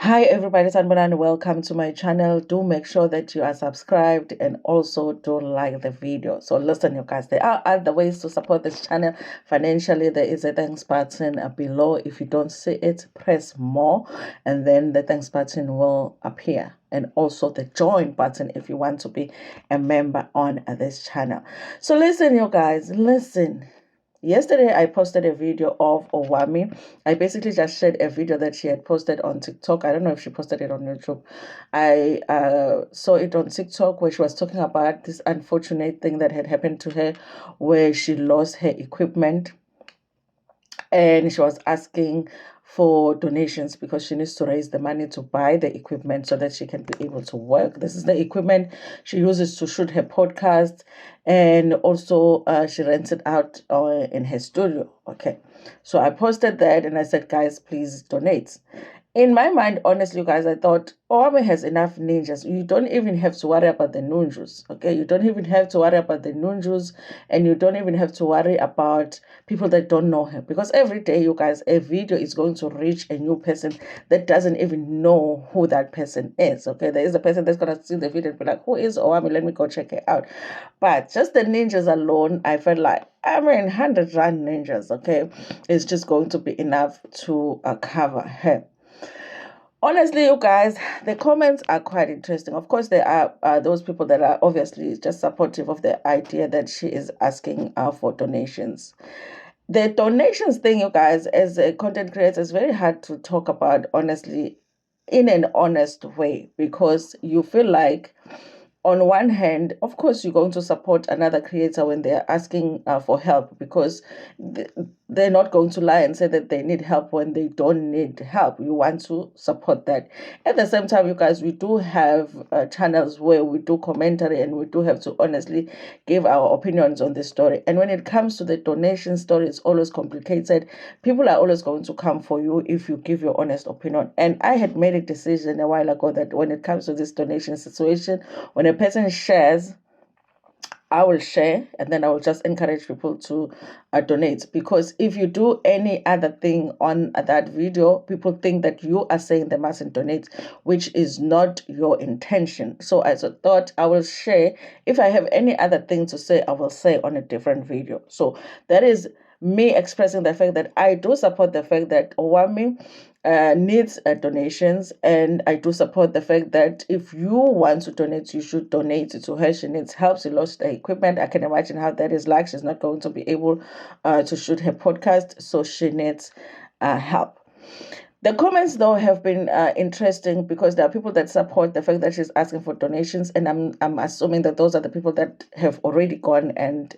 Hi everybody, Sanbana, and welcome to my channel. Do make sure that you are subscribed and also do like the video. So listen, you guys, there are other ways to support this channel financially. There is a thanks button below. If you don't see it, press more and then the thanks button will appear, and also the join button if you want to be a member on this channel. So listen, you guys, listen. Yesterday, I posted a video of Owamie. I basically just shared a video that she had posted on TikTok. I don't know if she posted it on YouTube. I saw it on TikTok where she was talking about this unfortunate thing that had happened to her, where she lost her equipment and she was asking for donations because she needs to raise the money to buy the equipment so that she can be able to work. This is the equipment she uses to shoot her podcast, and also she rents it out in her studio. Okay, so I posted that and I said, guys, please donate. In my mind, honestly, you guys, I thought Owamie has enough ninjas. You don't even have to worry about the nunjus, okay? You don't even have to worry about the nunjus, and you don't even have to worry about people that don't know her. Because every day, you guys, a video is going to reach a new person that doesn't even know who that person is, okay? There is a person that's going to see the video and be like, who is Owamie? Let me go check it out. But just the ninjas alone, I felt like, 100 Rand ninjas, okay, is just going to be enough to cover her. Honestly, you guys, the comments are quite interesting. Of course, there are those people that are obviously just supportive of the idea that she is asking for donations. The donations thing, you guys, as a content creator, is very hard to talk about, honestly, in an honest way, because you feel like on one hand, of course, you're going to support another creator when they're asking for help, because they're not going to lie and say that they need help when they don't need help. You want to support that. At the same time, you guys, we do have channels where we do commentary and we do have to honestly give our opinions on the story. And when it comes to the donation story, it's always complicated. People are always going to come for you if you give your honest opinion. And I had made a decision a while ago that when it comes to this donation situation, when a person shares, I will share, and then I will just encourage people to donate. Because if you do any other thing on that video, people think that you are saying they mustn't donate, which is not your intention. So I thought I will share. If I have any other thing to say, I will say on a different video. So that is me expressing the fact that I do support the fact that Owamie needs donations, and I do support the fact that if you want to donate, you should donate to her. She needs help. She lost the equipment. I can imagine how that is like. She's not going to be able to shoot her podcast, so she needs help. The comments, though, have been interesting because there are people that support the fact that she's asking for donations, and I'm assuming that those are the people that have already gone and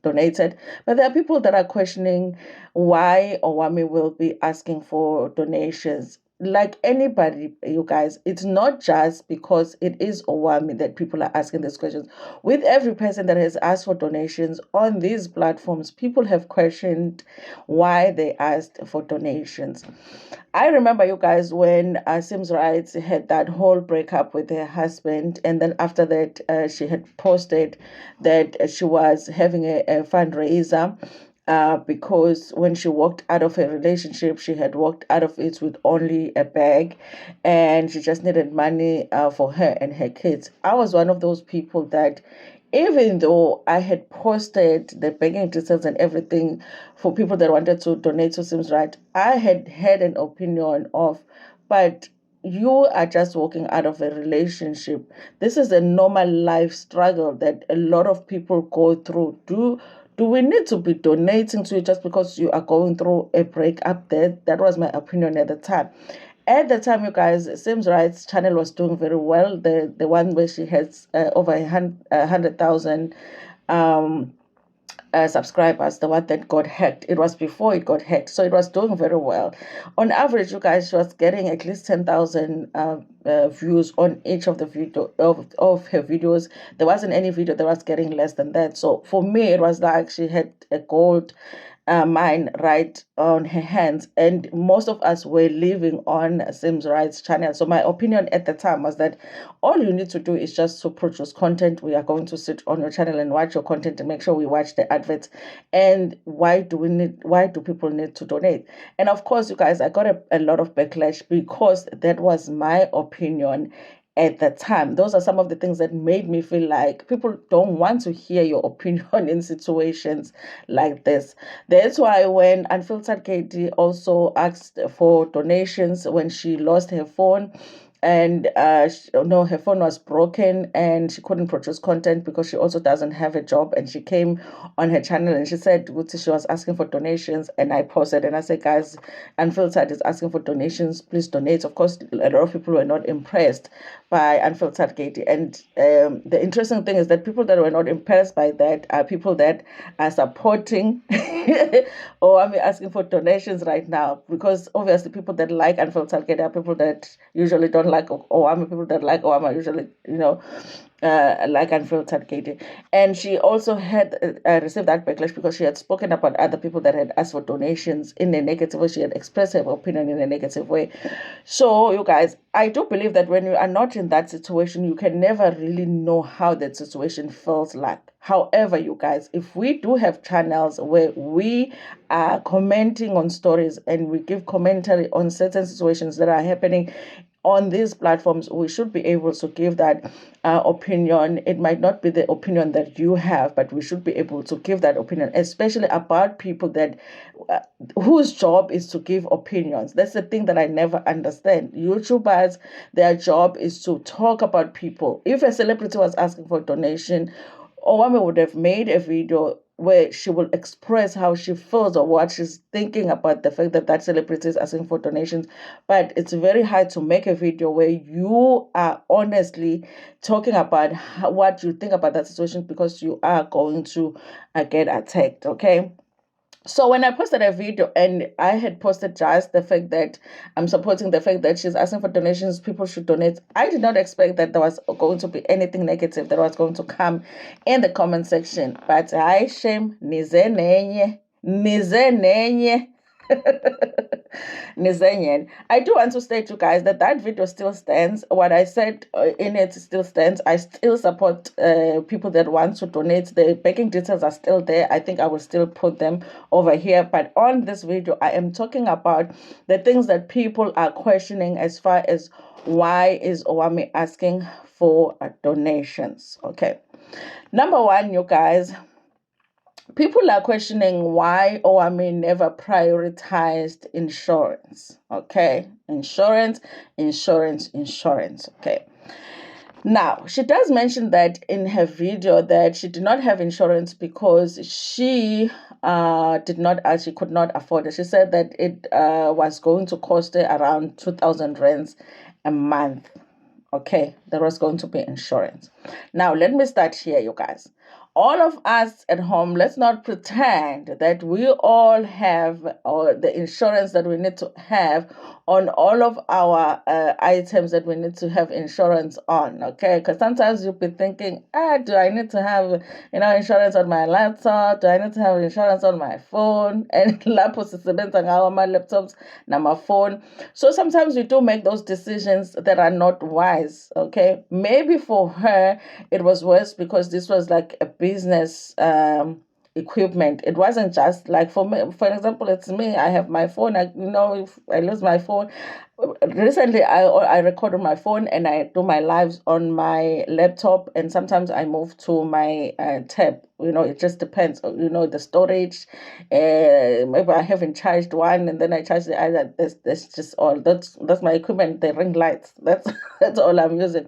donated. But there are people that are questioning why Owamie will be asking for donations. Like anybody, you guys, it's not just because it is Owamie that people are asking these questions. With every person that has asked for donations on these platforms, people have questioned why they asked for donations. I remember, you guys, when Sims Rights had that whole breakup with her husband, and then after that, she had posted that she was having a fundraiser. Because when she walked out of her relationship, she had walked out of it with only a bag, and she just needed money for her and her kids. I was one of those people that, even though I had posted the banking details and everything for people that wanted to donate to Sims Right, I had an opinion of, but you are just walking out of a relationship. This is a normal life struggle that a lot of people go through. Do we need to be donating to you just because you are going through a breakup? That was my opinion at the time. At the time, you guys, Sims Rights channel was doing very well. The one where she has over 100,000 subscribers, the one that got hacked. It was before it got hacked, so it was doing very well. On average, you guys, she was getting at least 10,000 views on each of the of her videos. There wasn't any video that was getting less than that. So for me, it was like she had a gold mine right on her hands, and most of us were living on Sims Rights channel. So my opinion at the time was that all you need to do is just to produce content. We are going to sit on your channel and watch your content and make sure we watch the adverts. And why do people need to donate? And of course, you guys, I got a lot of backlash because that was my opinion at the time. Those are some of the things that made me feel like people don't want to hear your opinion in situations like this. That's why when Unfiltered Katie also asked for donations when she lost her phone, and no, her phone was broken and she couldn't produce content because she also doesn't have a job, and she came on her channel and she said she was asking for donations, and I posted and I said, guys, Unfiltered is asking for donations, please donate. Of course, a lot of people were not impressed by Unfiltered Katie, and the interesting thing is that people that were not impressed by that are people that are supporting or I'm asking for donations right now, because obviously people that like Unfiltered Katie are people that usually don't like Owamie. People that like Owamie usually, like Unfiltered Katie. And she also had received that backlash because she had spoken about other people that had asked for donations in a negative way. She had expressed her opinion in a negative way. So, you guys, I do believe that when you are not in that situation, you can never really know how that situation feels like. However, you guys, if we do have channels where we are commenting on stories and we give commentary on certain situations that are happening on these platforms, we should be able to give that opinion. It might not be the opinion that you have, but we should be able to give that opinion, especially about people that whose job is to give opinions. That's the thing that I never understand. YouTubers, their job is to talk about people. If a celebrity was asking for a donation, Owamie would have made a video where she will express how she feels or what she's thinking about the fact that that celebrity is asking for donations. But it's very hard to make a video where you are honestly talking about what you think about that situation, because you are going to get attacked, okay? So when I posted a video and I had posted just the fact that I'm supporting the fact that she's asking for donations, people should donate, I did not expect that there was going to be anything negative that was going to come in the comment section. But I shame nize nenye. Nizenyen. I do want to state to you guys that that video still stands. What I said in it still stands. I still support people that want to donate. The banking details are still there. I think I will still put them over here. But on this video, I am talking about the things that people are questioning as far as why is Owamie asking for donations. Okay. Number one, you guys, people are questioning why Owamie never prioritized insurance. Okay, insurance. Okay. Now, she does mention that in her video that she did not have insurance because she she could not afford it. She said that it was going to cost her around 2,000 rands a month. Okay, there was going to be insurance. Now, let me start here, you guys. All of us at home, let's not pretend that we all have the insurance that we need to have on all of our items that we need to have insurance on, okay? Because sometimes you'll be thinking, do I need to have, insurance on my laptop? Do I need to have insurance on my phone? And lapho sisebenza ngawo my laptops my phone. So sometimes we do make those decisions that are not wise, okay? Maybe for her, it was worse because this was like a business equipment. It wasn't just like for me. For example, it's me. I have my phone. If I lose my phone, recently I record on my phone and I do my lives on my laptop, and sometimes I move to my tab. It just depends. The storage. Maybe I haven't charged one, and then I charge the other. That's just all. That's my equipment. The ring lights. That's all I'm using.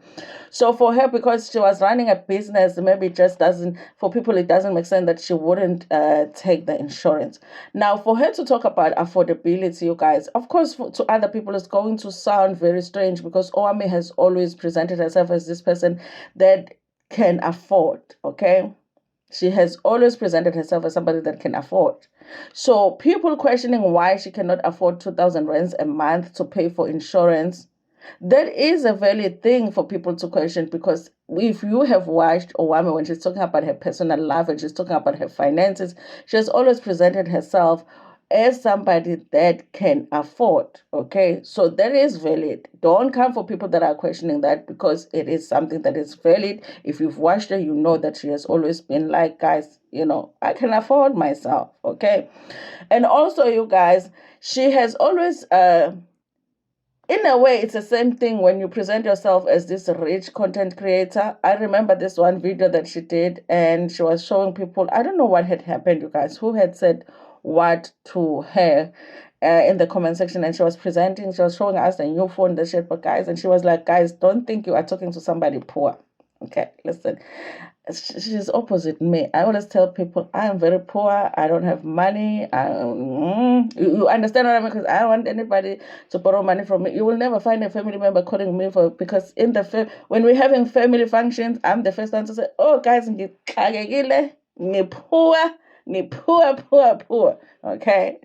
So for her, because she was running a business, maybe it just doesn't. For people, it doesn't make sense that she wouldn't take the insurance. Now, for her to talk about affordability, you guys, of course, to other people, it's going to sound very strange because Owamie has always presented herself as this person that can afford, okay? She has always presented herself as somebody that can afford. So people questioning why she cannot afford 2,000 rands a month to pay for insurance, That is a valid thing for people to question, because if you have watched Owamie when she's talking about her personal life and she's talking about her finances, she has always presented herself as somebody that can afford. Okay, so that is valid. Don't come for people that are questioning that, because it is something that is valid. If you've watched her, you know that she has always been like, guys, I can afford myself. Okay, and also, you guys, she has always in a way, it's the same thing when you present yourself as this rich content creator. I remember this one video that she did, and she was showing people, I don't know what had happened, you guys, who had said what to her in the comment section. And she was showing us a new phone that she had for guys. And she was like, guys, don't think you are talking to somebody poor. Okay, listen. She's opposite me. I always tell people I am very poor. I don't have money. You understand what I mean? Because I don't want anybody to borrow money from me. You will never find a family member calling me for, because in the when we're having family functions, I'm the first one to say, "Oh, guys, ni poor, poor." Okay.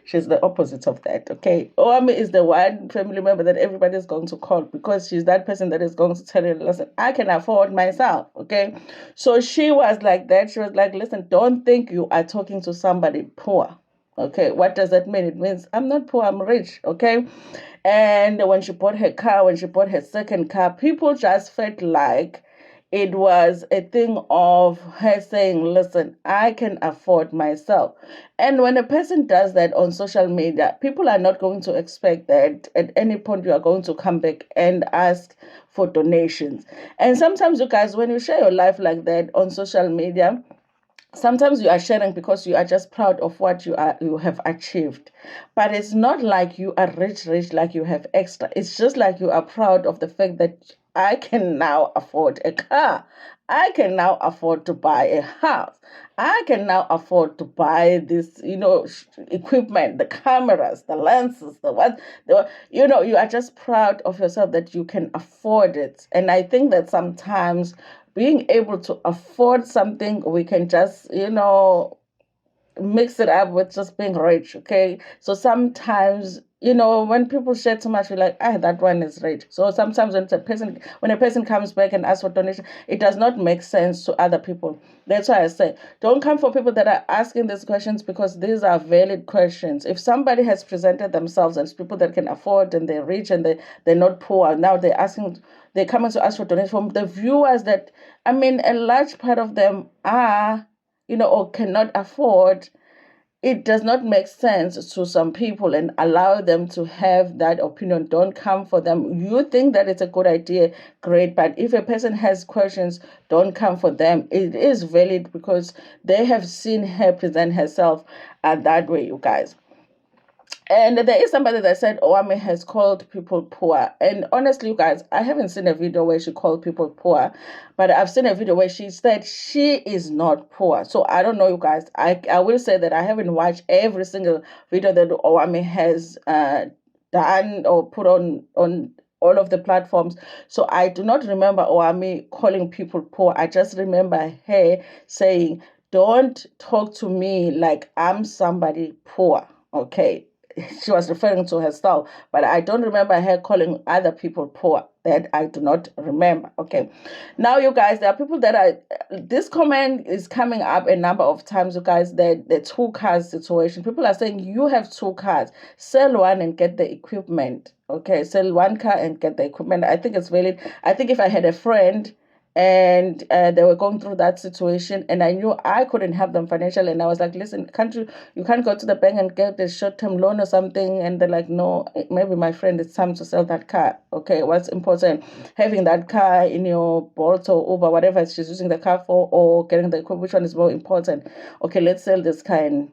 She's the opposite of that, okay? Owamie is the one family member that everybody is going to call, because she's that person that is going to tell you, listen, I can afford myself, okay? So she was like that. She was like, listen, don't think you are talking to somebody poor, okay? What does that mean? It means I'm not poor, I'm rich, okay? And when she bought her car, when she bought her second car, people just felt like it was a thing of her saying, listen, I can afford myself. And when a person does that on social media, people are not going to expect that at any point you are going to come back and ask for donations. And sometimes, you guys, when you share your life like that on social media, sometimes you are sharing because you are just proud of what you have achieved, but it's not like you are rich, like you have extra. It's just like you are proud of the fact that I can now afford a car, I can now afford to buy a house, I can now afford to buy this equipment, the cameras, the lenses, you are just proud of yourself that you can afford it. And I think that sometimes being able to afford something, we can just, mix it up with just being rich, okay? So sometimes, when people share too much, we're like, that one is rich. So sometimes when a person comes back and asks for donation, it does not make sense to other people. That's why I say, don't come for people that are asking these questions, because these are valid questions. If somebody has presented themselves as people that can afford, and they're rich, and they're not poor, now they're coming to ask for donation from the viewers that, I mean, a large part of them are, or cannot afford. It does not make sense to some people, and allow them to have that opinion. Don't come for them. You think that it's a good idea, great, but if a person has questions, don't come for them. It is valid, because they have seen her present herself that way, you guys. And there is somebody that said Owamie has called people poor. And honestly, you guys, I haven't seen a video where she called people poor, but I've seen a video where she said she is not poor. So I don't know, you guys. I will say that I haven't watched every single video that Owamie has done or put on all of the platforms. So I do not remember Owamie calling people poor. I just remember her saying, don't talk to me like I'm somebody poor. Okay, she was referring to herself, but I don't remember her calling other people poor. That I do not remember. Okay, now, you guys, there are people that are, this comment is coming up a number of times, you guys, that the two cars situation. People are saying, you have two cars, sell one and get the equipment. Okay, sell one car and get the equipment. I think it's valid. I think if I had a friend and they were going through that situation, and I knew I couldn't help them financially, and I was like, listen, you can't go to the bank and get a short-term loan or something. And they're like, no, maybe my friend, it's time to sell that car. Okay, what's important? Having that car in your Bolt or Uber, whatever she's using the car for, or getting the equipment, which one is more important? Okay, let's sell this car. And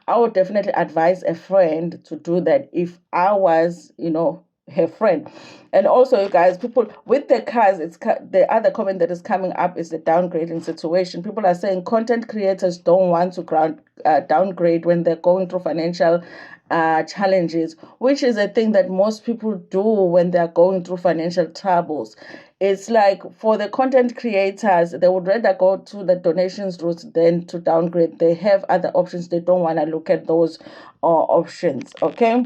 I would definitely advise a friend to do that if I was her friend. And also, you guys, people with the cars, the other comment that is coming up is the downgrading situation. People are saying content creators don't want to downgrade when they're going through financial challenges, which is a thing that most people do when they're going through financial troubles. It's like, for the content creators, they would rather go to the donations route than to downgrade. They have other options. They don't want to look at those options. Okay.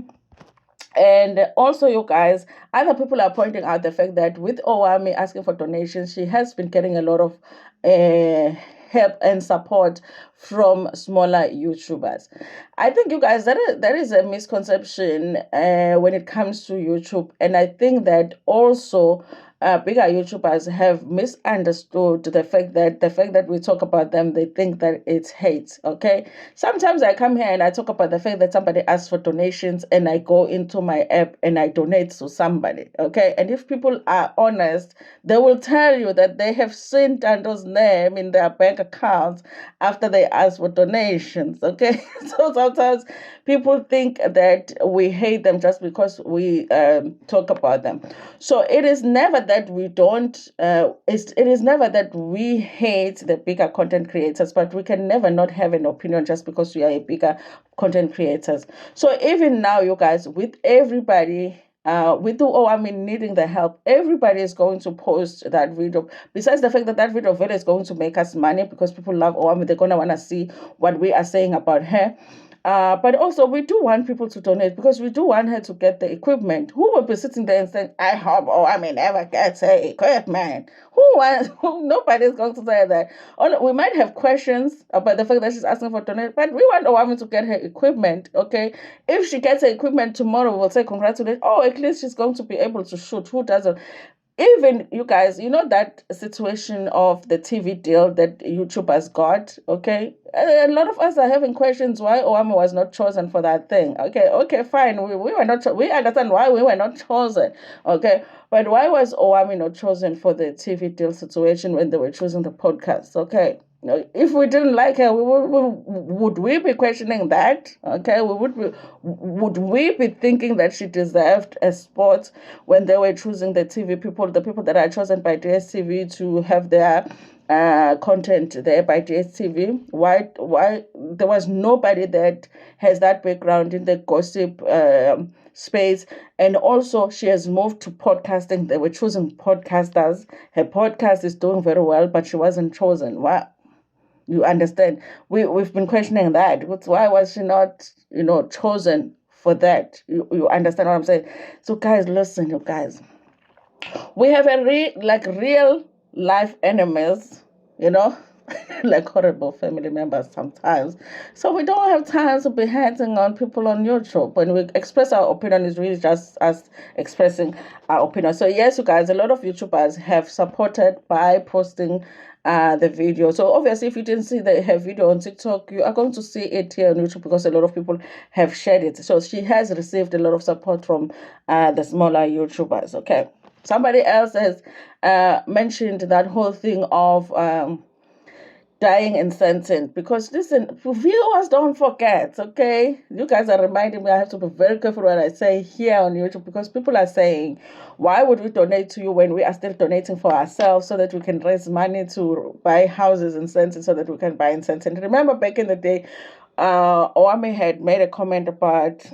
And also, you guys, other people are pointing out the fact that with Owamie asking for donations, she has been getting a lot of uh, help and support from smaller YouTubers. I think, you guys, that is a misconception when it comes to YouTube. And I think that also bigger YouTubers have misunderstood the fact that we talk about them, they think that it's hate. Okay, sometimes I come here and I talk about the fact that somebody asks for donations, and I go into my app and I donate to somebody. Okay, and if people are honest, they will tell you that they have seen Tando's name in their bank accounts after they ask for donations. Okay, so sometimes people think that we hate them just because we talk about them. So it is never that we don't. It is never that we hate the bigger content creators, but we can never not have an opinion just because we are a bigger content creators. So even now, you guys, with everybody. With the Owamie needing the help, everybody is going to post that video. Besides the fact that that video is going to make us money because people love Owamie, they're gonna want to see what we are saying about her. But also, we do want people to donate because we do want her to get the equipment. Who will be sitting there and saying, I hope Owamie never gets her equipment? Nobody's going to say that. We might have questions about the fact that she's asking for donate, but we want Owamie to get her equipment, okay? If she gets her equipment tomorrow, we'll say congratulations. Oh, at least she's going to be able to shoot. Who doesn't? Even you guys, you know that situation of the TV deal that YouTube has got, okay? A lot of us are having questions why Owamie was not chosen for that thing. Okay, fine. We were not. We understand why we were not chosen. Okay, but why was Owamie not chosen for the TV deal situation when they were choosing the podcast? Okay, if we didn't like her, would we be questioning that? Okay, would we be thinking that she deserved a spot when they were choosing the people that are chosen by DSTV to have their content there by DSTV? Why there was nobody that has that background in the gossip space? And also, she has moved to podcasting. They were choosing podcasters. Her podcast is doing very well, but she wasn't chosen. Why? You understand? We've been questioning that. Why was she not, chosen for that? You understand what I'm saying? So guys, listen, you guys. We have real life enemies, you know, like horrible family members sometimes. So we don't have time to be hating on people on YouTube. When we express our opinion, it's really just us expressing our opinion. So yes, you guys, a lot of YouTubers have supported by posting the video. So obviously, if you didn't see her video on TikTok, you are going to see it here on YouTube because a lot of people have shared it. So she has received a lot of support from the smaller YouTubers. Okay. Somebody else has mentioned that whole thing of dying in sentence, because listen, viewers don't forget. Okay, you guys are reminding me I have to be very careful what I say here on YouTube, because people are saying, why would we donate to you when we are still donating for ourselves so that we can raise money to buy houses in sentence so that we can buy in sentence? Remember back in the day, Owamie had made a comment about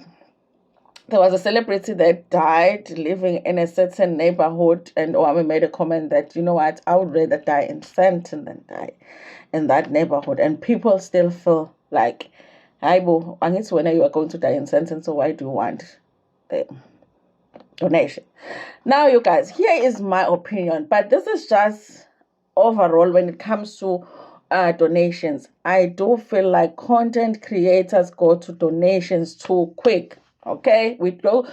there was a celebrity that died living in a certain neighborhood, and Owamie made a comment that, you know what, I would rather die in Sandton than die in that neighborhood. And people still feel like, Aibo, and it's when you are going to die in Sandton, so why do you want the donation? Now, you guys, here is my opinion, but this is just overall when it comes to donations. I do feel like content creators go to donations too quick. Okay, we go.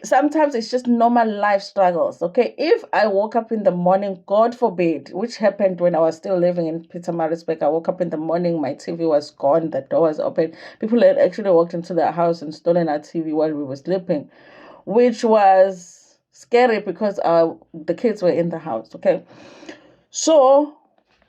Sometimes it's just normal life struggles. Okay, if I woke up in the morning, God forbid, which happened when I was still living in Pietermaritzburg, I woke up in the morning, my TV was gone, the door was open. People had actually walked into the house and stolen our TV while we were sleeping, which was scary because the kids were in the house. Okay, so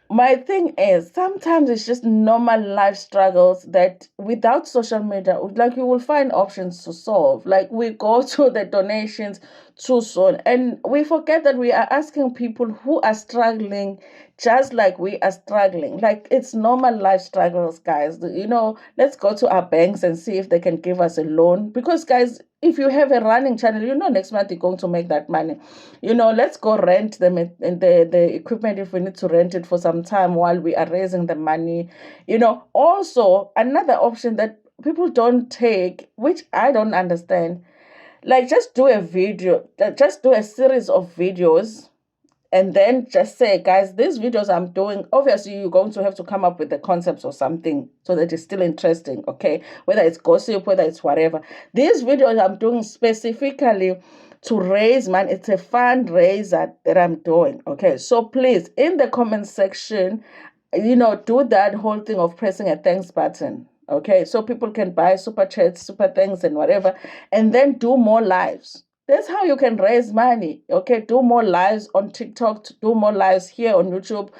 my thing is, sometimes it's just normal life struggles that without social media, like, you will find options to solve. Like, we go to the donations too soon and we forget that we are asking people who are struggling just like we are struggling. Like, it's normal life struggles, guys. Let's go to our banks and see if they can give us a loan. Because, guys, if you have a running channel, next month you're going to make that money. Let's go rent the equipment if we need to rent it for some time while we are raising the money. Also, another option that people don't take, which I don't understand, like just do a video, just do a series of videos, and then just say, guys, these videos I'm doing, obviously you're going to have to come up with the concepts or something so that it's still interesting, okay? Whether it's gossip, whether it's whatever. These videos I'm doing specifically to raise money. It's a fundraiser that I'm doing, okay? So please, in the comment section, do that whole thing of pressing a thanks button, okay? So people can buy super chats, super thanks, and whatever, and then do more lives. That's how you can raise money, okay? Do more lives on TikTok, do more lives here on YouTube.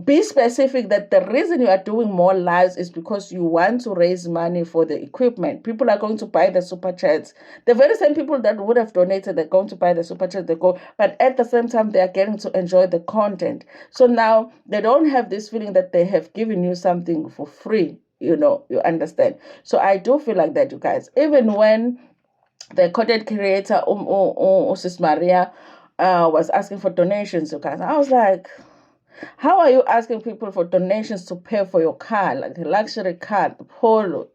Be specific that the reason you are doing more lives is because you want to raise money for the equipment. People are going to buy the super chats. The very same people that would have donated, they're going to buy the super chat, they go, but at the same time, they are getting to enjoy the content. So now they don't have this feeling that they have given you something for free. You understand. So I do feel like that, you guys. Even when the content creator, Sis Maria, was asking for donations, you guys, I was like, how are you asking people for donations to pay for your car, like a luxury car, Polo?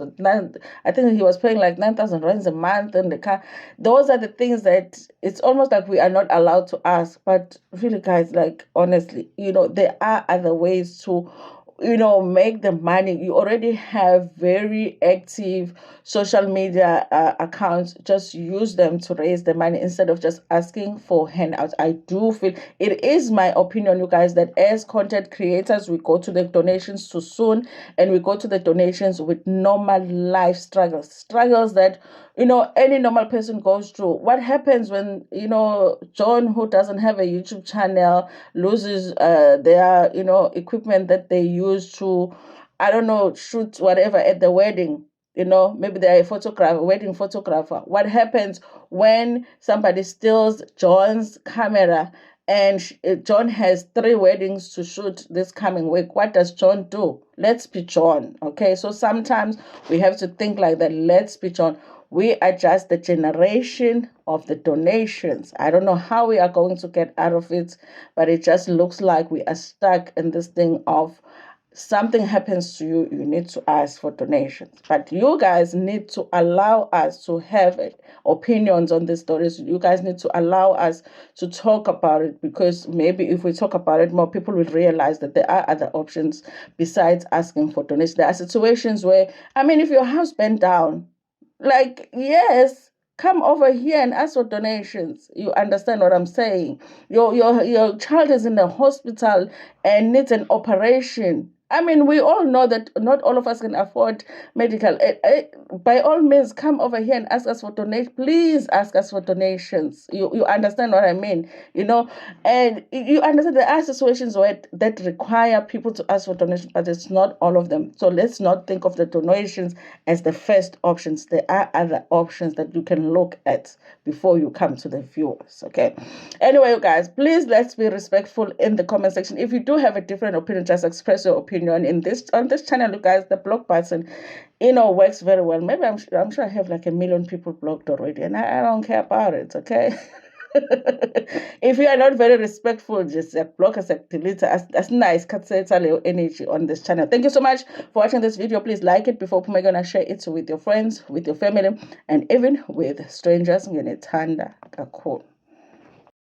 I think he was paying like 9,000 rands a month in the car. Those are the things that it's almost like we are not allowed to ask. But really, guys, like honestly, there are other ways to make the money. You already have very active social media accounts. Just use them to raise the money instead of just asking for handouts. I do feel, it is my opinion, you guys, that as content creators, we go to the donations too soon, and we go to the donations with normal life struggles that any normal person goes through. What happens when John, who doesn't have a YouTube channel, loses their equipment that they use to, I don't know, shoot whatever at the wedding? Maybe they're a photographer, wedding photographer. What happens when somebody steals John's camera and John has 3 weddings to shoot this coming week? What does John do? Let's be John, okay? So sometimes we have to think like that. Let's be John. We are just the generation of the donations. I don't know how we are going to get out of it, but it just looks like we are stuck in this thing of something happens to you, you need to ask for donations. But you guys need to allow us to have opinions on these stories. You guys need to allow us to talk about it, because maybe if we talk about it more, people will realize that there are other options besides asking for donations. There are situations where, if your house burned down, like, yes, come over here and ask for donations. You understand what I'm saying? Your child is in the hospital and needs an operation. We all know that not all of us can afford medical. By all means, come over here and ask us for donations. Please ask us for donations. You understand what I mean? And you understand there are situations where that require people to ask for donations, but it's not all of them. So let's not think of the donations as the first options. There are other options that you can look at before you come to the viewers. Okay. Anyway, you guys, please let's be respectful in the comment section. If you do have a different opinion, just express your opinion on this channel. You guys, the block button works very well. Maybe I'm sure I have like 1 million people blocked already, and I don't care about it. Okay. If you are not very respectful, just block us, delete us. That's nice. Cut your energy on this channel. Thank you so much for watching this video. Please like it before you're gonna share it with your friends, with your family, and even with strangers. Cool.